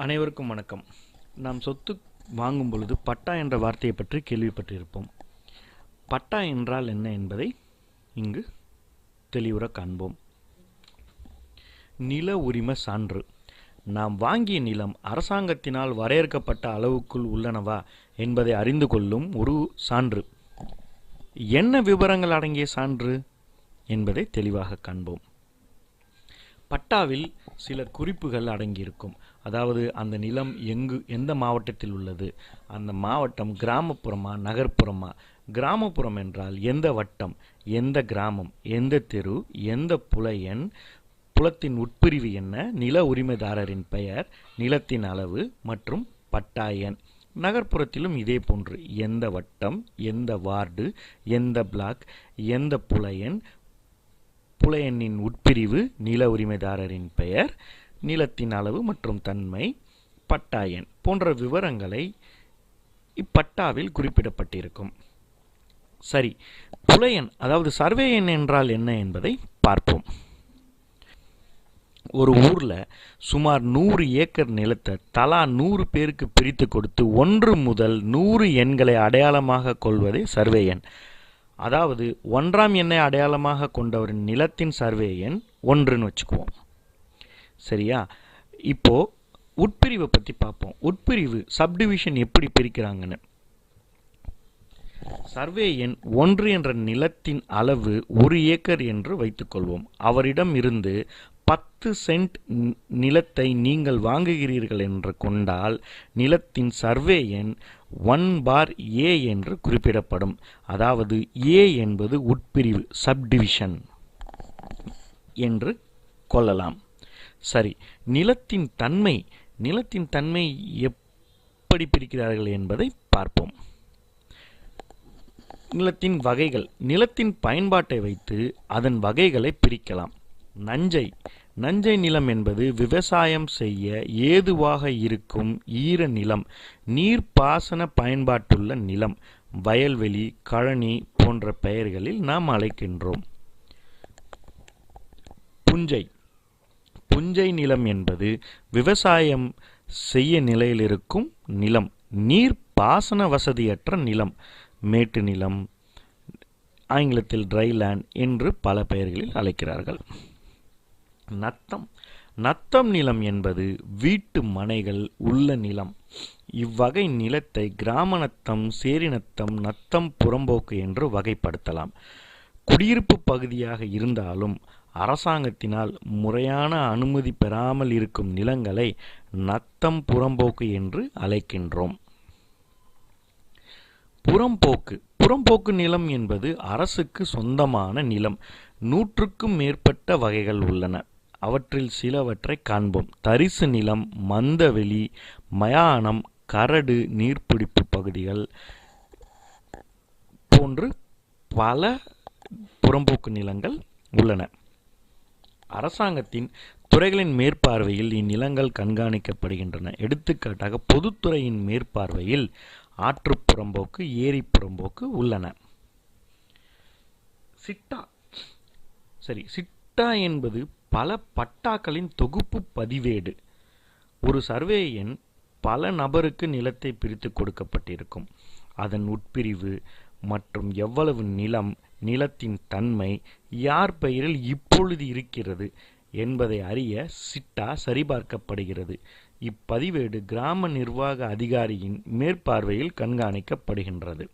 அனைவருக்கும் வணக்கம். நாம் சொத்து வாங்கும் பொழுது பட்டா என்ற வார்த்தையை பற்றி கேள்விப்பட்டிருப்போம். பட்டா என்றால் என்ன என்பதை இங்கு தெளிவுற காண்போம். நில உரிம சான்று. நாம் வாங்கிய நிலம் அரசாங்கத்தினால் வரையறுக்கப்பட்ட அளவுக்குள் உள்ளனவா என்பதை அறிந்து கொள்ளும் ஒரு சான்று. என்ன விவரங்கள் அடங்கிய சான்று என்பதை தெளிவாக காண்போம். பட்டாவில் சில குறிப்புகள் அடங்கியிருக்கும். அதாவது அந்த நிலம் எந்த மாவட்டத்தில் உள்ளது, அந்த மாவட்டம் கிராமப்புறமா நகர்ப்புறமா. கிராமப்புறம் என்றால் எந்த வட்டம், எந்த கிராமம், எந்த தெரு, எந்த புல எண், புலத்தின் உட்பிரிவு என்ன, நில உரிமைதாரரின் பெயர், நிலத்தின் அளவு மற்றும் பட்டா எண். நகர்ப்புறத்திலும் இதே போன்று எந்த வட்டம், எந்த வார்டு, எந்த பிளாக், எந்த புல எண், புல எண்ணின் உட்பிரிவு, நில உரிமைதாரரின் பெயர், நிலத்தின் அளவு மற்றும் தன்மை, பட்டா எண் போன்ற விவரங்களை இப்பட்டாவில் குறிப்பிடப்பட்டிருக்கும். சரி, புல எண் அதாவது சர்வே எண் என்றால் என்ன என்பதை பார்ப்போம். ஒரு ஊர்ல சுமார் 100 ஏக்கர் நிலத்தை தலா 100 பேருக்கு பிரித்து கொடுத்து 1 முதல் 100 எண்களை அடையாளமாக கொள்வதே சர்வே எண். அதாவது 1ஆம் எண்ணை அடையாளமாக கொண்டவரின் நிலத்தின் சர்வே எண் 1ன்னு வச்சுக்குவோம். சரியா? இப்போ உட்பிரிவை பற்றி பார்ப்போம். உட்பிரிவு சப்டிவிஷன் எப்படி பிரிக்கிறாங்கன்னு. சர்வே எண் 1 என்ற நிலத்தின் அளவு 1 ஏக்கர் என்று வைத்துக்கொள்வோம். அவரிடம் இருந்து 10 சென்ட் நிலத்தை நீங்கள் வாங்குகிறீர்கள் என்று கொண்டால் நிலத்தின் சர்வே எண் 1/A என்று குறிப்பிடப்படும். அதாவது A என்பது உட்பிரிவு சப்டிவிஷன் என்று கொள்ளலாம். சரி, நிலத்தின் தன்மை எப்படி பிரிக்கிறார்கள் என்பதை பார்ப்போம். நிலத்தின் வகைகள். நிலத்தின் பயன்பாட்டை வைத்து அதன் வகைகளை பிரிக்கலாம். நஞ்சை நிலம் என்பது விவசாயம் செய்ய ஏதுவாக இருக்கும் ஈர நிலம், நீர்ப்பாசன பயன்பாட்டுள்ள நிலம், வயல்வெளி, கழனி போன்ற பெயர்களில் நாம் அழைக்கின்றோம். புஞ்சை நிலம் என்பது விவசாயம் செய்ய நிலையில் இருக்கும் நிலம், நீர்ப்பாசன வசதியற்ற நிலம், மேட்டு நிலம், ஆங்கிலத்தில் ட்ரைலேண்ட் என்று பல பெயர்களில் அழைக்கிறார்கள். நத்தம் நிலம் என்பது வீட்டு மனைகள் உள்ள நிலம். இவ்வகை நிலத்தை கிராம நத்தம், சேரி நத்தம், நத்தம் புறம்போக்கு என்று வகைப்படுத்தலாம். குடியிருப்பு பகுதியாக இருந்தாலும் அரசாங்கத்தினால் முறையான அனுமதி பெறாமல் இருக்கும் நிலங்களை நத்தம் புறம்போக்கு என்று அழைக்கின்றோம். புறம்போக்கு நிலம் என்பது அரசுக்கு சொந்தமான நிலம். 100க்கும் மேற்பட்ட வகைகள் உள்ளன. அவற்றில் சிலவற்றை காண்போம். தரிசு நிலம், மந்தவெளி, மயானம், கரடு நீர்பிடிப்பு பகுதிகள் போன்று பல புறம்போக்கு நிலங்கள் உள்ளன. அரசாங்கத்தின் துறைகளின் மேற்பார்வையில் இந்நிலங்கள் கண்காணிக்கப்படுகின்றன. எடுத்துக்காட்டாக பொதுத்துறையின் மேற்பார்வையில் ஆற்று புறம்போக்கு, ஏரி புறம்போக்கு உள்ளன. சிட்டா என்பது பல பட்டாக்களின் தொகுப்பு பதிவேடு. ஒரு சர்வே எண் பல நபருக்கு நிலத்தை பிரித்து கொடுக்கப்பட்டிருக்கும். அதன் உட்பிரிவு மற்றும் எவ்வளவு நிலம், நிலத்தின் தன்மை, யார் பெயரில் இப்பொழுது இருக்கிறது என்பதை அறிய சிட்டா சரிபார்க்கப்படுகிறது. இப்பதிவேடு கிராம நிர்வாக அதிகாரியின் மேற்பார்வையில் கண்காணிக்கப்படுகின்றது.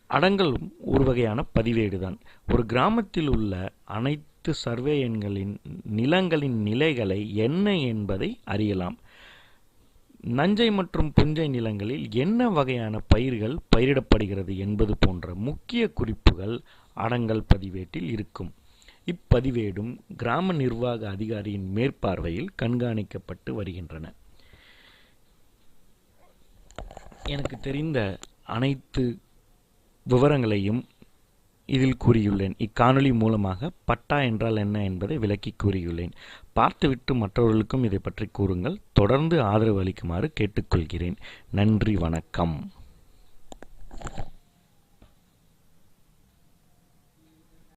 அடங்கல் ஒரு வகையான பதிவேடுதான். ஒரு கிராமத்தில் உள்ள அனைத்து சர்வே எண்களின் நிலங்களின் நிலைகளை என்ன என்பதை அறியலாம். நஞ்சை மற்றும் புஞ்சை நிலங்களில் என்ன வகையான பயிர்கள் பயிரிடப்படுகிறது என்பது போன்ற முக்கிய குறிப்புகள் அடங்கல் பதிவேட்டில் இருக்கும். இப்பதிவேடும் கிராம நிர்வாக அதிகாரியின் மேற்பார்வையில் கண்காணிக்கப்பட்டு வருகின்றன. எனக்கு தெரிந்த அனைத்து விவரங்களையும் இதில் கூறியுள்ளேன். இக்காணொளி மூலமாக பட்டா என்றால் என்ன என்பதை விளக்கி கூறியுள்ளேன். பார்த்துவிட்டு மற்றவர்களுக்கும் இதை பற்றி கூறுங்கள். தொடர்ந்து ஆதரவு அளிக்குமாறு கேட்டுக்கொள்கிறேன். நன்றி, வணக்கம்.